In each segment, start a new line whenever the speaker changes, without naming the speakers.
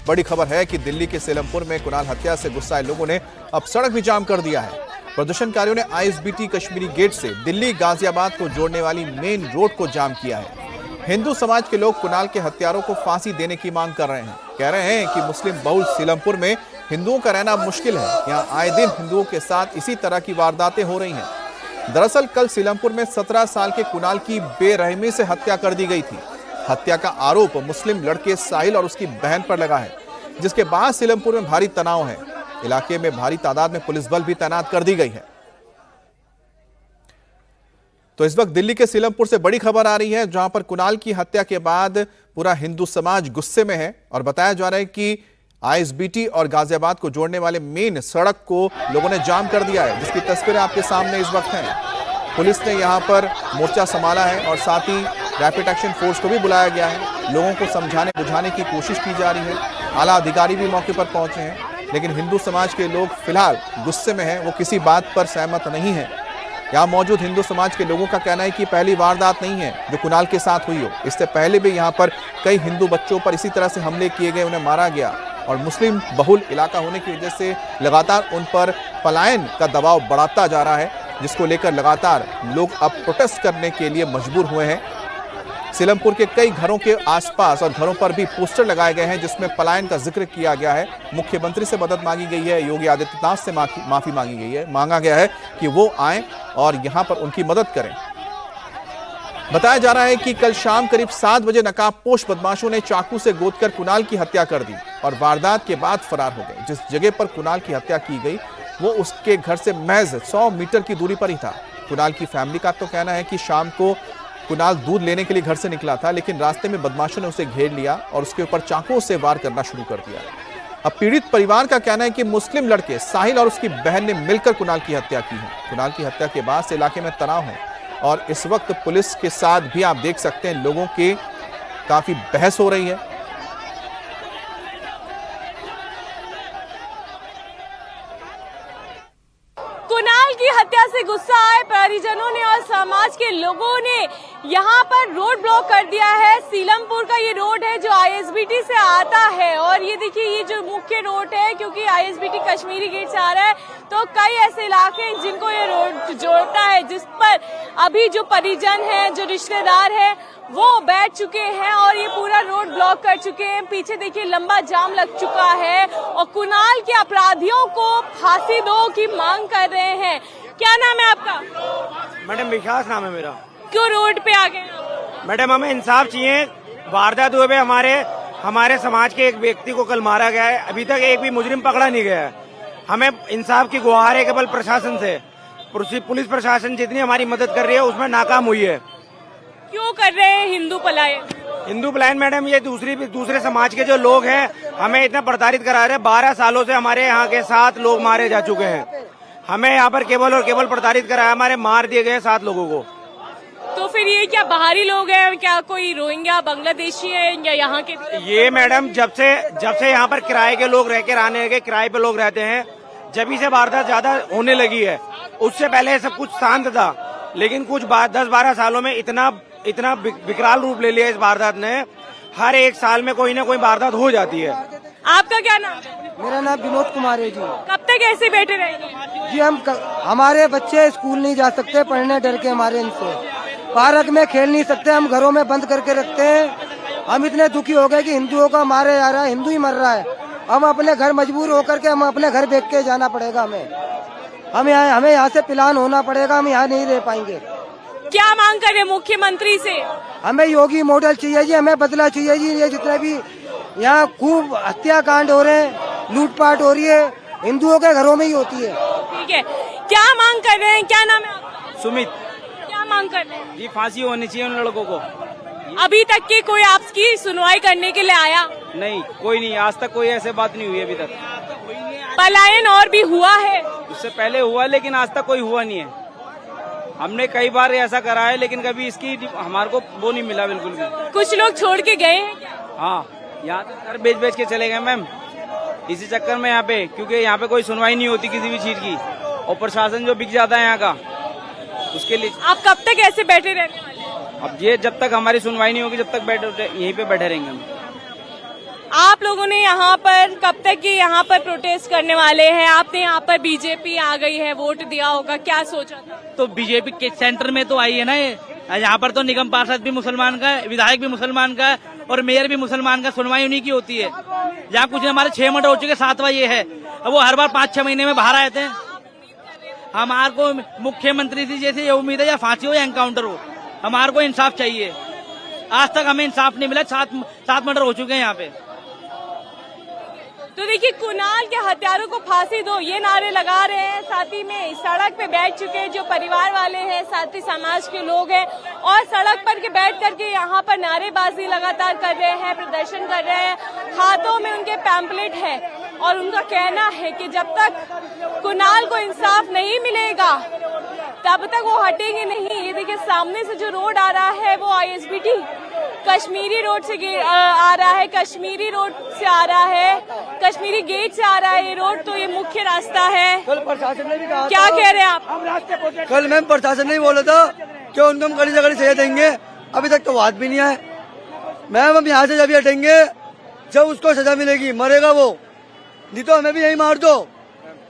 बड़ी खबर है कि दिल्ली के सीलमपुर में कुणाल हत्या से गुस्साए लोगों ने अब सड़क भी जाम कर दिया है। प्रदर्शनकारियों ने आईएसबीटी कश्मीरी गेट से दिल्ली गाजियाबाद को जोड़ने वाली मेन रोड को जाम किया है। हिंदू समाज के लोग कुणाल के हत्यारों को फांसी देने की मांग कर रहे हैं। कह रहे हैं कि मुस्लिम बहुल सीलमपुर में हिंदुओं का रहना मुश्किल है। यहाँ आए दिन हिंदुओं के साथ इसी तरह की वारदातें हो रही हैं। दरअसल कल सीलमपुर में 17 साल के कुणाल की बेरहमी से हत्या कर दी गई थी। हत्या का आरोप मुस्लिम लड़के साहिल और उसकी बहन पर लगा है, जिसके बाद सीलमपुर में भारी तनाव है। इलाके में भारी तादाद में पुलिस बल भी तैनात कर दी गई है। तो इस वक्त दिल्ली के सीलमपुर से बड़ी खबर आ रही है, जहां पर कुणाल की हत्या के बाद पूरा हिंदू समाज गुस्से में है और बताया जा रहा है कि आईएसबीटी और गाजियाबाद को जोड़ने वाले मेन सड़क को लोगों ने जाम कर दिया है, जिसकी तस्वीरें आपके सामने इस वक्त हैं। पुलिस ने यहां पर मोर्चा संभाला है और साथ ही रैपिड एक्शन फोर्स को भी बुलाया गया है। लोगों को समझाने बुझाने की कोशिश की जा रही है। आला अधिकारी भी मौके पर पहुंचे हैं, लेकिन हिंदू समाज के लोग फिलहाल गुस्से में हैं। वो किसी बात पर सहमत नहीं है। यहाँ मौजूद हिंदू समाज के लोगों का कहना है कि पहली वारदात नहीं है जो कुणाल के साथ हुई हो। इससे पहले भी यहाँ पर कई हिंदू बच्चों पर इसी तरह से हमले किए गए, उन्हें मारा गया और मुस्लिम बहुल इलाका होने की वजह से लगातार उन पर पलायन का दबाव बढ़ाता जा रहा है, जिसको लेकर लगातार लोग अब प्रोटेस्ट करने के लिए मजबूर हुए हैं। सीलमपुर के कई घरों के आसपास और घरों पर भी पोस्टर लगाए गए हैं, जिसमें पलायन का जिक्र किया गया है। मुख्यमंत्री से मदद मांगी गई है, योगी आदित्यनाथ से माफी मांगी गई है। मांगा गया है कि वो आएं और यहां पर उनकी मदद करें। बताया जा रहा है कि कल शाम करीब 7 बजे नकाबपोश बदमाशों ने चाकू से गोदकर कुणाल की हत्या कर दी और वारदात के बाद फरार हो गए। जिस जगह पर कुणाल की हत्या की गई वो उसके घर से महज 100 मीटर की दूरी पर ही था। कुणाल की फैमिली का तो कहना है कि शाम को कुणाल दूध लेने के लिए घर से निकला था, लेकिन रास्ते में बदमाशों ने उसे घेर लिया और उसके ऊपर चाकुओं से वार करना शुरू कर दिया। अब पीड़ित परिवार का कहना है कि मुस्लिम लड़के साहिल और उसकी बहन ने मिलकर कुणाल की हत्या की है। कुणाल की हत्या के बाद से इलाके में तनाव है और इस वक्त पुलिस के साथ भी आप देख सकते हैं लोगों के काफी बहस हो रही है।
कुणाल की हत्या से गुस्सा आए परिजनों ने और समाज के लोगों ने यहाँ पर रोड ब्लॉक कर दिया है। सीलमपुर का ये रोड है जो आईएसबीटी से आता है और ये देखिए ये जो मुख्य रोड है, क्योंकि आईएसबीटी कश्मीरी गेट से आ रहा है तो कई ऐसे इलाके हैं जिनको ये रोड जोड़ता है, जिस पर अभी जो परिजन है, जो रिश्तेदार है वो बैठ चुके हैं और ये पूरा रोड ब्लॉक कर चुके हैं। पीछे देखिए लंबा जाम लग चुका है और कुणाल के अपराधियों को फांसी दो की मांग कर रहे हैं। क्या नाम है आपका?
मैडम विकास नाम है मेरा।
क्यों रोड पे आ गए?
मैडम हमें इंसाफ चाहिए। वारदात हुए हमारे समाज के एक व्यक्ति को कल मारा गया है, अभी तक एक भी मुजरिम पकड़ा नहीं गया है। हमें इंसाफ की गुहार है केवल प्रशासन से। पुलिस प्रशासन जितनी हमारी मदद कर रही है उसमें नाकाम हुई है।
क्यों कर रहे हैं हिंदू पलायन?
हिंदू पलायन मैडम ये दूसरे समाज के जो लोग हैं हमें इतना प्रताड़ित करा रहे हैं। 12 सालों से हमारे यहाँ के 7 लोग मारे जा चुके हैं। हमें यहाँ पर केवल और केवल प्रताड़ित कराया, हमारे मार दिए गए 7 लोगों को।
तो फिर ये क्या बाहरी लोग हैं, क्या कोई रोहिंग्या बांग्लादेशी है या यहाँ के?
ये मैडम जब से यहाँ पर किराए के लोग रह के रहने लगे, किराए पे लोग रहते हैं, जब से वारदात ज्यादा होने लगी है। उससे पहले सब कुछ शांत था, लेकिन कुछ 10-12 सालों में इतना विकराल रूप ले लिया इस वारदात ने। हर एक साल में कोई ना कोई वारदात हो जाती है।
आपका क्या नाम है?
मेरा नाम विनोद कुमार है जी।
कब तक ऐसे बैठे रहेंगे?
जी हमारे बच्चे स्कूल नहीं जा सकते, पढ़ने डर के हमारे इनसे। पार्क में खेल नहीं सकते, हम घरों में बंद करके रखते हैं। हम इतने दुखी हो गए कि हिंदुओं का मारे जा रहा है, हिंदू ही मर रहा है। हम अपने घर मजबूर होकर के हम अपने घर बेच के जाना पड़ेगा हमें यहाँ से पिलान होना पड़ेगा। हम यहाँ नहीं रह पाएंगे।
क्या मांग कर रहे मुख्यमंत्री से?
हमें योगी मॉडल चाहिए जी, हमें बदला चाहिए जी। ये जितने भी यहाँ खूब हत्याकांड हो रहे हैं, लूटपाट हो रही है, हिंदुओं के घरों में ही होती है।
ठीक है, क्या मांग कर रहे हैं? क्या नाम है आपका?
सुमित।
क्या मांग कर रहे हैं?
जी फांसी होनी चाहिए उन लड़कों को।
अभी तक की कोई आपकी सुनवाई करने के लिए आया?
नहीं, कोई नहीं, आज तक कोई ऐसे बात नहीं हुई अभी तक।
पलायन और भी हुआ है?
उससे पहले हुआ, लेकिन आज तक कोई हुआ नहीं है। हमने कई बार ऐसा करा है, लेकिन कभी इसकी हमारे को वो नहीं मिला बिल्कुल भी।
कुछ लोग छोड़ के गए हैं?
हाँ, यहाँ घर बेच के चले गए मैम, इसी चक्कर में यहाँ पे, क्योंकि यहाँ पे कोई सुनवाई नहीं होती किसी भी चीज की और प्रशासन जो बिक जाता है यहाँ का, उसके लिए।
आप कब तक ऐसे बैठे रहने वाले?
अब ये जब तक हमारी सुनवाई नहीं होगी जब तक यहीं पे बैठे रहेंगे हम।
आप लोगों ने यहाँ पर कब तक ये यहाँ पर प्रोटेस्ट करने वाले हैं? आपने यहाँ पर बीजेपी आ गई है, वोट दिया होगा, क्या सोचा था?
तो बीजेपी के सेंटर में तो आई है ना ये। यहाँ पर तो निगम पार्षद भी मुसलमान का है, विधायक भी मुसलमान का है और मेयर भी मुसलमान का। सुनवाई उन्हीं की होती है। यहाँ कुछ हमारे 6 मर्डर हो चुके, 7वां ये है। अब वो हर बार 5-6 महीने में बाहर आए थे। हमारे को मुख्यमंत्री से जैसे ये उम्मीद है या फांसी हो या एनकाउंटर हो, हमारे को इंसाफ चाहिए। आज तक हमें इंसाफ नहीं मिला। 7 मर्डर हो चुके हैं यहाँ पे।
तो देखिए, कुणाल के हत्यारों को फांसी दो, ये नारे लगा रहे हैं। साथ ही में सड़क पे बैठ चुके हैं जो परिवार वाले हैं, साथी समाज के लोग हैं, और सड़क पर के बैठ करके यहाँ पर नारेबाजी लगातार कर रहे हैं, प्रदर्शन कर रहे हैं। हाथों में उनके पैम्पलेट है और उनका कहना है कि जब तक कुणाल को इंसाफ नहीं मिलेगा तब तक वो हटेंगे नहीं। ये देखिए, सामने से जो रोड आ रहा है वो आईएसबीटी कश्मीरी रोड से आ रहा है, कश्मीरी रोड से आ रहा है, कश्मीरी गेट से आ रहा है ये रोड। तो ये मुख्य रास्ता है।
कल प्रशासन ने भी कहा,
क्या कह रहे हैं आप?
कल मैम प्रशासन ने भी बोला था कि उनको हम कड़ी से कड़ी सजा देंगे। अभी तक तो बात भी नहीं आए। मैम हम यहाँ से जब हटेंगे जब उसको सजा मिलेगी, मरेगा वो, नहीं तो हमें भी यही मार दो।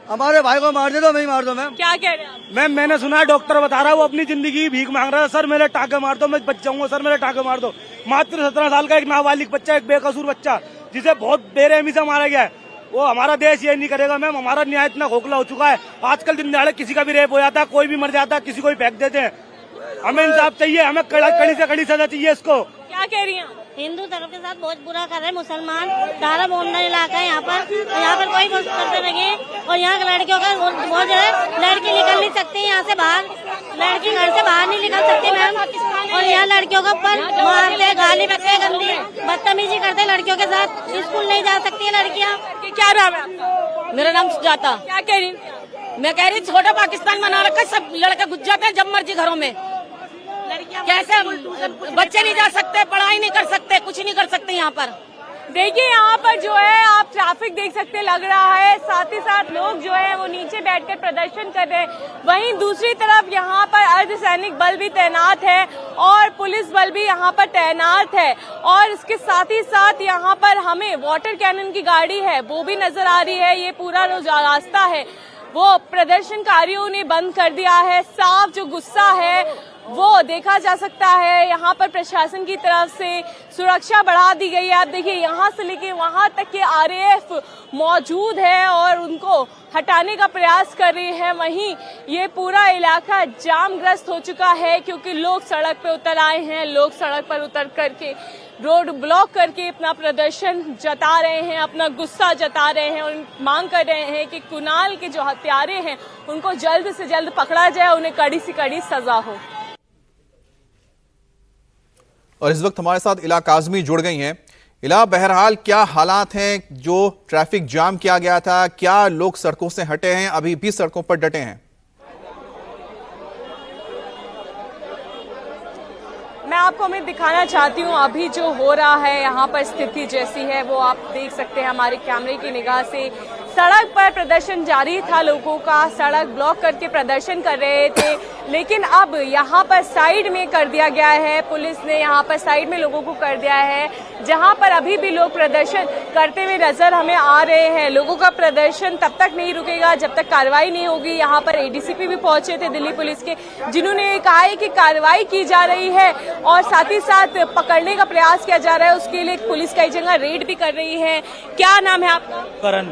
हमारे भाई को मार दे तो हमें ही मार दो। मैम
क्या कह रहे हैं आप?
मैम मैंने सुना है डॉक्टर बता रहा है वो अपनी जिंदगी की भीख मांग रहा है। सर मेरे टाके मार दो, मैं बच जाऊंगा, सर मेरे टाके मार दो। मात्र 17 साल का एक नाबालिग बच्चा, एक बेकसूर बच्चा जिसे बहुत बेरहमी से मारा गया है, वो हमारा देश ये नहीं करेगा। मैम हमारा न्याय इतना खोखला हो चुका है। आजकल दिन दहाड़े किसी का भी रेप हो जाता है, कोई भी मर जाता है, किसी को भी फेंक देते हैं। हमें इंसाफ चाहिए, हमें कड़ी से कड़ी सजा चाहिए इसको।
क्या कह रही हैं?
हिंदू धर्म के साथ बहुत बुरा कर रहे हैं मुसलमान। सारा बोमना इलाका है यहाँ पर कोई कुछ करते लगे। और यहाँ लड़कियों का बहुत है, लड़की निकल नहीं सकती यहाँ से बाहर, लड़की घर से बाहर नहीं निकल सकती मैम। और यहाँ लड़कियों के ऊपर मारते, गाली बकते, गंदी बदतमीजी करते लड़कियों के साथ। स्कूल नहीं जा सकती है लड़कियाँ।
क्या नाम है आपका?
मेरा नाम सुजाता।
क्या कह रही?
मैं कह रही छोटा पाकिस्तान बना रखा है, सब लड़के घुस जाते हैं जब मर्जी घरों में। कैसे बच्चे नहीं जा सकते, पढ़ाई नहीं कर सकते, कुछ नहीं कर सकते यहाँ पर।
देखिए, यहाँ पर जो है आप ट्रैफिक देख सकते लग रहा है, साथ ही साथ लोग जो है वो नीचे बैठकर प्रदर्शन कर रहे हैं। वहीं दूसरी तरफ यहाँ पर अर्धसैनिक बल भी तैनात है और पुलिस बल भी यहाँ पर तैनात है। और इसके साथ ही साथ यहाँ पर हमें वाटर कैनन की गाड़ी है वो भी नजर आ रही है। ये पूरा जो रास्ता है वो प्रदर्शनकारियों ने बंद कर दिया है। साफ जो गुस्सा है वो देखा जा सकता है। यहाँ पर प्रशासन की तरफ से सुरक्षा बढ़ा दी गई है। आप देखिए, यहाँ से लेके वहाँ तक के आरएएफ मौजूद है और उनको हटाने का प्रयास कर रही है। वहीं ये पूरा इलाका जामग्रस्त हो चुका है क्योंकि लोग सड़क पे उतर आए हैं। लोग सड़क पर उतर करके रोड ब्लॉक करके अपना प्रदर्शन जता रहे हैं, अपना गुस्सा जता रहे हैं और मांग कर रहे हैं कि कुणाल के जो हत्यारे हैं उनको जल्द से जल्द पकड़ा जाए, उन्हें कड़ी से कड़ी सजा हो।
और इस वक्त हमारे साथ इला काजमी जुड़ गई हैं। इला, बहरहाल क्या हालात हैं? जो ट्रैफिक जाम किया गया था, क्या लोग सड़कों से हटे हैं, अभी भी सड़कों पर डटे हैं?
मैं आपको मैं दिखाना चाहती हूँ अभी जो हो रहा है यहाँ पर स्थिति जैसी है वो आप देख सकते हैं हमारे कैमरे की निगाह से। सड़क पर प्रदर्शन जारी था, लोगों का सड़क ब्लॉक करके प्रदर्शन कर रहे थे, लेकिन अब यहाँ पर साइड में कर दिया गया है। पुलिस ने यहाँ पर साइड में लोगों को कर दिया है, जहाँ पर अभी भी लोग प्रदर्शन करते हुए नजर हमें आ रहे हैं। लोगों का प्रदर्शन तब तक नहीं रुकेगा जब तक कार्रवाई नहीं होगी। यहाँ पर एडीसीपी भी पहुंचे थे दिल्ली पुलिस के, जिन्होंने कहा है कि कार्रवाई की जा रही है और साथ ही साथ पकड़ने का प्रयास किया जा रहा है। उसके लिए पुलिस कई जगह रेड भी कर रही है। क्या नाम है आपका?
करण।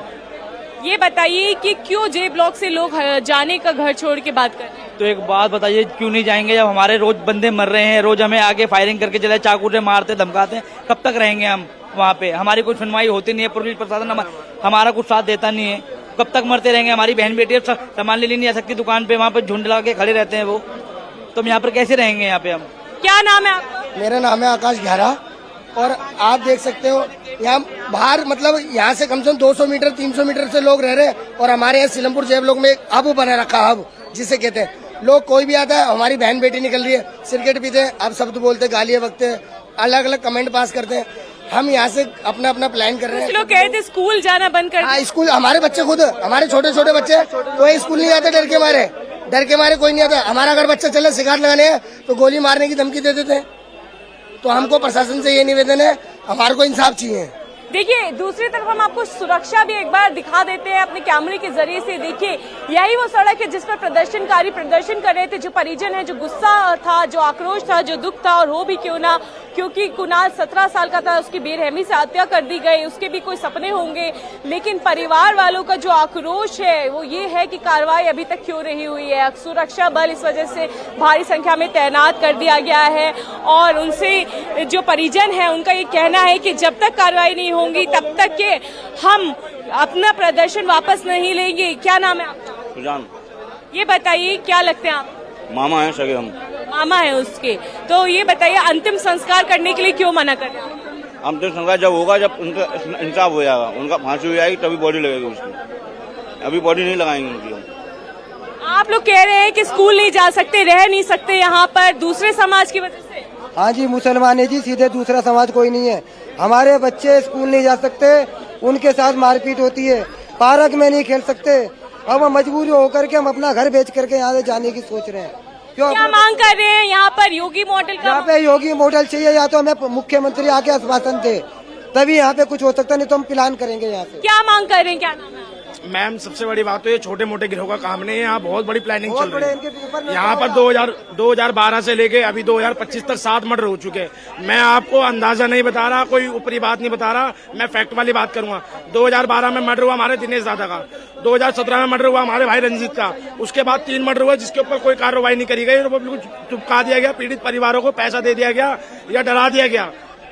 ये बताइए कि क्यों जे ब्लॉक से लोग जाने का घर छोड़ के बात कर रहे हैं?
तो एक बात बताइए, क्यों नहीं जाएंगे जब हमारे रोज बंदे मर रहे हैं, रोज हमें आगे फायरिंग करके चले, चाकू से मारते धमकाते हैं। कब तक रहेंगे हम वहाँ पे? हमारी कोई सुनवाई होती नहीं है, पुलिस प्रशासन हमारा कुछ साथ देता नहीं है। कब तक मरते रहेंगे? हमारी बहन बेटी सामान ले नहीं आ सकती दुकान पे, वहाँ पे झुंड लगा के खड़े रहते हैं वो। तो हम यहाँ पर कैसे रहेंगे? यहाँ पे हम।
क्या नाम है आपका?
मेरा नाम है आकाश घेरा। और आप देख सकते हो यहाँ बाहर, मतलब यहाँ से कम से कम 200 मीटर 300 मीटर से लोग रह रहे हैं। और हमारे यहाँ सीलमपुर जेब लोग में एक हब बना रखा, हब जिसे कहते हैं। लोग कोई भी आता है, हमारी बहन बेटी निकल रही है, सिगरेट पीते हैं, अब शब्द बोलते, गालियाँ बकते हैं, अलग अलग कमेंट पास करते हैं। हम यहाँ से अपना अपना प्लान कर रहे हैं।
लोग कहते स्कूल जाना बंद कर।
हाँ, स्कूल हमारे बच्चे खुद, हमारे छोटे छोटे बच्चे कोई स्कूल नहीं जाते, डर के मारे कोई नहीं आता। हमारा अगर बच्चा चले सिगारेट लगाने है तो गोली मारने की धमकी दे देते हैं। तो हमको प्रशासन से ये निवेदन है, हमारे को इंसाफ चाहिए।
देखिए दूसरी तरफ हम आपको सुरक्षा भी एक बार दिखा देते हैं अपने कैमरे के जरिए से। देखिए यही वो सड़क है जिस पर प्रदर्शनकारी प्रदर्शन कर रहे थे, जो परिजन है, जो गुस्सा था, जो आक्रोश था, जो दुख था। और हो भी क्यों ना, क्योंकि कुणाल 17 साल का था, उसकी बेरहमी से हत्या कर दी गई, उसके भी कोई सपने होंगे। लेकिन परिवार वालों का जो आक्रोश है वो ये है कि कार्रवाई अभी तक क्यों नहीं हुई है। सुरक्षा बल इस वजह से भारी संख्या में तैनात कर दिया गया है और उनसे जो परिजन है उनका ये कहना है कि जब तक कार्रवाई नहीं होगी तब तक के हम अपना प्रदर्शन वापस नहीं लेंगे। क्या नाम है आपका?
सुजान।
ये बताइए क्या लगते हैं आप?
मामा है सगे हम।
मामा है उसके। तो ये बताइए अंतिम संस्कार करने के लिए क्यों मना कर रहे हैं?
अंतिम संस्कार जब होगा, जब उनका इंसाफ हो जाएगा, उनका फांसी हो जाएगी तभी बॉडी लगेगी उसकी। अभी बॉडी नहीं लगाएंगे उनकी हम।
आप लोग कह रहे हैं कि स्कूल नहीं जा सकते, रह नहीं सकते यहाँ पर दूसरे समाज की वजह से।
हाँ जी, मुसलमान है जी, सीधे दूसरा समाज कोई नहीं है। हमारे बच्चे स्कूल नहीं जा सकते, उनके साथ मारपीट होती है, पार्क में नहीं खेल सकते। अब हम मजबूरी होकर के हम अपना घर बेच करके यहाँ से जाने की सोच रहे हैं।
क्या मांग कर रहे हैं यहाँ पर? योगी मॉडल का?
यहाँ पे योगी मॉडल चाहिए, या तो हमें मुख्यमंत्री आके आश्वासन दे तभी यहाँ पे कुछ हो सकता, नहीं तो हम प्लान करेंगे यहाँ से।
क्या मांग कर रहे हैं? क्या नाम है?
मैम सबसे बड़ी बात तो ये छोटे मोटे गिरोह का काम नहीं है, यहाँ बहुत बड़ी प्लानिंग
बहुत
चल रही
बड़े
है।
इनके ऊपर
यहाँ पर 2012 से लेके अभी 2025 तक 7 मर्डर हो चुके हैं। मैं आपको अंदाजा नहीं बता रहा, कोई ऊपरी बात नहीं बता रहा, मैं फैक्ट वाली बात करूंगा। 2012 में मर्डर हुआ हमारे दिनेश दादा का, 2017 में मर्डर हुआ हमारे भाई रंजीत का, उसके बाद 3 मर्डर हुआ जिसके ऊपर कोई कार्रवाई नहीं करी गई और वो बिल्कुल चुपका दिया गया। पीड़ित परिवारों को पैसा दे दिया गया या डरा दिया गया।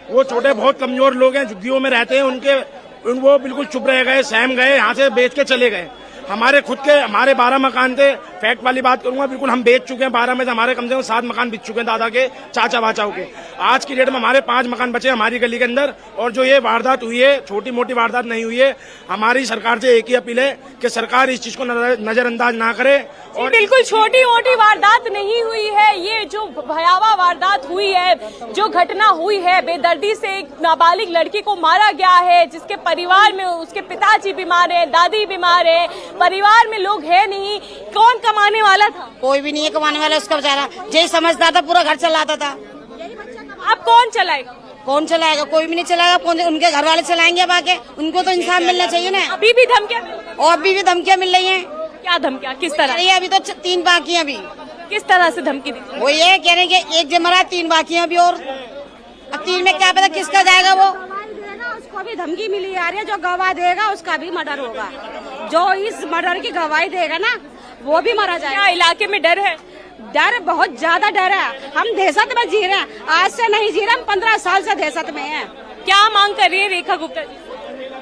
वो छोटे बहुत कमजोर लोग हैं, झुग्गियों में रहते हैं, वो बिल्कुल चुप रह गए, सहम गए, यहाँ से बेच के चले गए। हमारे खुद के 12 मकान थे, फैक्ट वाली बात करूंगा, बिल्कुल हम बेच चुके हैं। 12 में से हमारे कम से कम 7 मकान बिक चुके हैं दादा के, चाचा वाचाओं के। आज की डेट में हमारे 5 मकान बचे हमारी गली के अंदर। और जो ये वारदात हुई है, छोटी मोटी वारदात नहीं हुई है। हमारी सरकार से एक ही अपील है कि सरकार इस चीज को नजरअंदाज ना करे।
और बिल्कुल छोटी मोटी वारदात नहीं हुई है, ये जो भयावह वारदात हुई है, जो घटना हुई है, बेदर्दी से एक नाबालिग लड़की को मारा गया है, जिसके परिवार में उसके पिताजी बीमार है, दादी बीमार है, परिवार में लोग है नहीं। कौन कमाने वाला था?
कोई भी नहीं है कमाने वाला, उसका बेचारा यही समझता था, पूरा घर चलाता था।
अब कौन चलाएगा?
कौन चलाएगा? कोई भी नहीं चलाएगा। कौन? उनके घर वाले चलाएंगे। अब आके उनको तो इंसाफ मिलना चाहिए ना।
अभी भी धमकियां?
और अभी भी धमकियां मिल रही हैं।
क्या धमकियां? किस तरह?
अरे अभी तो 3 बाकी हैं। अभी
किस तरह से धमकी दी?
वो ये कह रहे हैं कि 1 जमरा 3 बाकी हैं अभी। और अब 3 में क्या पता किसका जाएगा। वो
उसको भी धमकी मिली आ रही है, जो गवाह देगा उसका भी मर्डर होगा। जो इस मर्डर की गवाही देगा ना वो भी मारा जाएगा।
क्या इलाके में डर है?
डर, बहुत ज्यादा डर है। हम दहशत में जी रहे हैं, आज से नहीं जी रहे, हम 15 साल से दहशत में हैं।
क्या मांग कर रही है रेखा गुप्ता जी?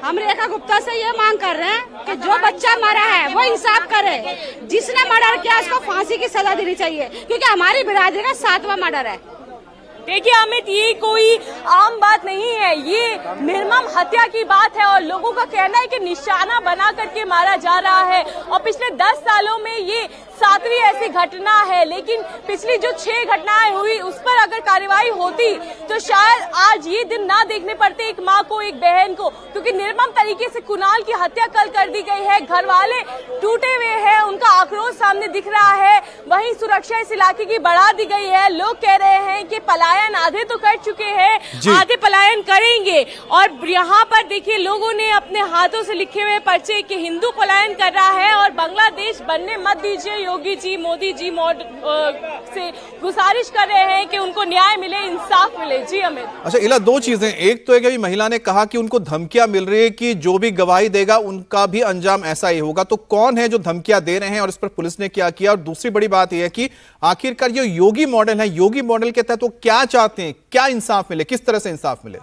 हम रेखा गुप्ता से ये मांग कर रहे हैं कि जो बच्चा मरा है वो इंसाफ करे। जिसने मर्डर किया उसको फांसी की सजा देनी चाहिए, क्योंकि हमारी बिरादरी का 7वां मर्डर है।
देखिए अमित, ये कोई आम बात नहीं है, ये निर्मम हत्या की बात है और लोगों का कहना है कि निशाना बना करके मारा जा रहा है। और पिछले 10 सालों में ये 7वीं ऐसी घटना है। लेकिन पिछली जो 6 घटनाएं हुई उस पर अगर कार्रवाई होती तो शायद आज ये दिन ना देखने पड़ते एक माँ को, एक बहन को, क्योंकि निर्मम तरीके से कुणाल की हत्या कल कर दी गई है। घर वाले टूटे हुए हैं, उनका आक्रोश सामने दिख रहा है। वहीं सुरक्षा इस इलाके की बढ़ा दी गई है। लोग कह रहे हैं कि पलायन आधे तो कर चुके हैं, आधे पलायन करेंगे। और यहाँ पर देखिए लोगों ने अपने हाथों से लिखे हुए पर्चे कि हिंदू पलायन कर रहा है और बांग्लादेश बनने मत दीजिए। योगी जी, मोदी जी से गुजारिश कर रहे हैं कि उनको न्याय मिले, इंसाफ मिले। जी अमित।
अच्छा इला, 2 चीजें, एक तो है कि अभी महिला ने कहा कि उनको धमकियां मिल रही है कि जो भी गवाही देगा उनका भी अंजाम ऐसा ही होगा। तो कौन है जो धमकियां दे रहे हैं और इस पर पुलिस ने क्या किया? और दूसरी बड़ी बात यह है कि आखिरकार ये योगी मॉडल है, योगी मॉडल के तहत वो क्या चाहते हैं, क्या इंसाफ मिले, किस तरह से इंसाफ मिले?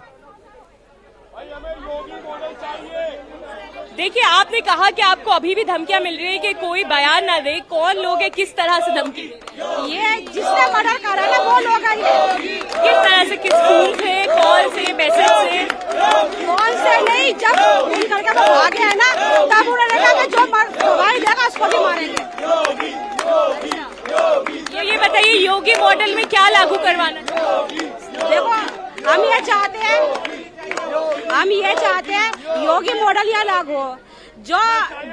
देखिए आपने कहा कि आपको अभी भी धमकियां मिल रही है कि कोई बयान ना दे। कौन लोग है, किस तरह से धमकी?
ये जिसने मर्डर करा ना वो लोग हैं।
किस तरह से, किस फोन से, कॉल से, मैसेज से?
कौन से नहीं, जब फोन करके वो भागे है ना तब उन्होंने कहा कि जो गवाही देगा उसको भी मारेंगे।
तो ये बताइए योगी मॉडल में क्या लागू करवाना?
देखो हम ये चाहते हैं योगी मॉडल या लागू हो।
जो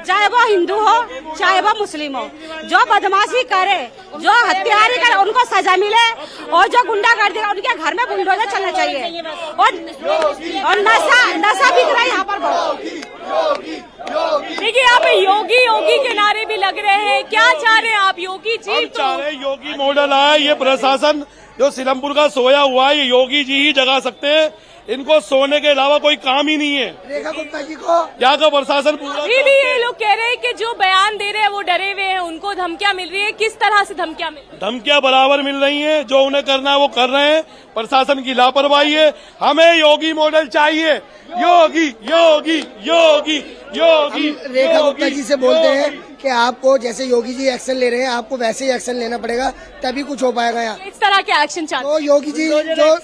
चाहे वो हिंदू हो चाहे वो मुस्लिम हो, जो बदमाशी करे, जो हत्यारी करे, उनको सजा मिले, और जो गुंडागर्दी करे उनके घर में बुलडोजर चलना चाहिए। और नशा बिक रहा है यहाँ पर बहुत।
देखिए यहाँ पे योगी योगी के नारे भी लग रहे हैं। क्या चाह रहे हैं आप? योगी जी
चाह रहे योगी मॉडल आए, ये प्रशासन जो सीलमपुर का सोया हुआ है ये योगी जी ही जगा सकते हैं। इनको सोने के अलावा कोई काम ही नहीं है।
रेखा गुप्ता जी को
यहाँ का प्रशासन पूरा
अभी भी ये लोग कह रहे हैं कि जो बयान दे रहे हैं वो डरे हुए हैं, उनको धमकियां मिल रही है। किस तरह से धमकियां मिल रही है?
धमकियां बराबर मिल रही हैं, जो उन्हें करना है वो कर रहे हैं। प्रशासन की लापरवाही है। हमें योगी मॉडल चाहिए। योगी योगी योगी योगी।
रेखा गुप्ता जी से बोलते हैं कि आपको जैसे योगी जी एक्शन ले रहे हैं आपको वैसे ही एक्शन लेना पड़ेगा, तभी कुछ हो पाएगा यहाँ।
इस तरह के एक्शन चाहते
तो योगी जी जो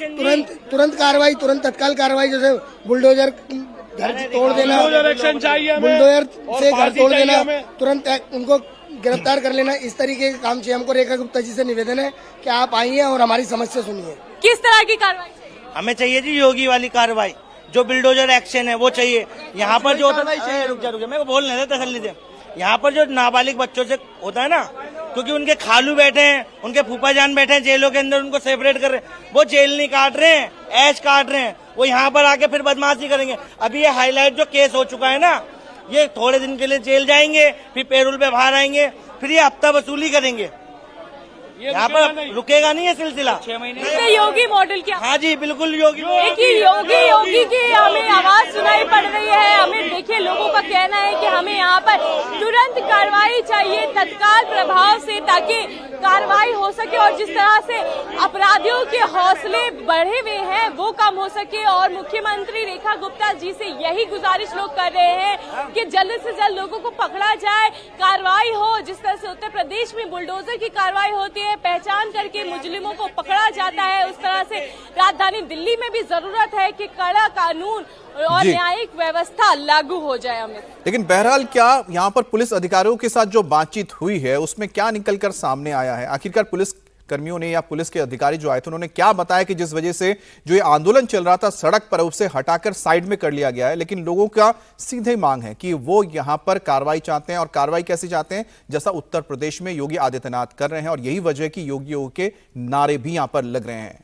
तुरंत कार्रवाई, तुरंत तत्काल कार्रवाई, जैसे बुलडोजर घर तोड़ देना,
बुलडोजर एक्शन चाहिए हमें,
बुलडोजर से
और
घर
फांसी
तोड़
चाहिए
देना,
हमें।
तुरंत उनको गिरफ्तार कर लेना, इस तरीके के काम चाहिए हमको। रेखा गुप्ता जी से निवेदन है कि आप आइए और हमारी समस्या सुनिए।
किस तरह की कार्रवाई चाहिए?
हमें चाहिए जी योगी वाली कार्रवाई, जो बिल्डोजर एक्शन है वो चाहिए। यहाँ पर जो रुक जा मेरे को बोलने दे, तसल्ली दे। यहाँ पर जो नाबालिग बच्चों से होता है ना, क्योंकि उनके खालू बैठे हैं, उनके फूफा जान बैठे हैं जेलों के अंदर, उनको सेपरेट कर रहे हैं। वो जेल नहीं काट रहे हैं, ऐश काट रहे हैं। वो यहाँ पर आके फिर बदमाशी करेंगे। अभी ये हाईलाइट जो केस हो चुका है ना, ये थोड़े दिन के लिए जेल जाएंगे, फिर पैरोल पे बाहर आएंगे, फिर ये हफ्ता वसूली करेंगे। यहाँ पर रुकेगा नहीं ये सिलसिला। 6 महीने
योगी मॉडल क्या?
हाँ जी बिल्कुल योगी।
देखिए योगी योगी की हमें आवाज सुनाई पड़ रही है। हमें देखिए लोगों का कहना है कि हमें यहाँ पर तुरंत कार्रवाई चाहिए तत्काल प्रभाव से, ताकि कार्रवाई हो सके और जिस तरह से अपराधियों के हौसले बढ़े हुए हैं वो कम हो सके। और मुख्यमंत्री रेखा गुप्ता जी से यही गुजारिश लोग कर रहे हैं कि जल्द से जल्द लोगों को पकड़ा जाए, कार्रवाई हो। जिस तरह से उत्तर प्रदेश में बुलडोजर की कार्रवाई होती है, पहचान करके मुजरिमों को पकड़ा जाता है, उस तरह से राजधानी दिल्ली में भी जरूरत है कि कड़ा कानून और न्यायिक व्यवस्था लागू हो जाए। अमित,
लेकिन बहरहाल क्या यहाँ पर पुलिस अधिकारियों के साथ जो बातचीत हुई है उसमें क्या निकलकर सामने आया है? आखिरकार पुलिस कर्मियों ने या पुलिस के अधिकारी जो आए थे उन्होंने क्या बताया कि जिस वजह से जो ये आंदोलन चल रहा था सड़क पर उसे हटाकर साइड में कर लिया गया है, लेकिन लोगों का सीधे मांग है कि वो यहां पर कार्रवाई चाहते हैं। और कार्रवाई कैसे चाहते हैं? जैसा उत्तर प्रदेश में योगी आदित्यनाथ कर रहे हैं, और यही वजह कि योगियों के नारे भी यहां पर लग रहे हैं।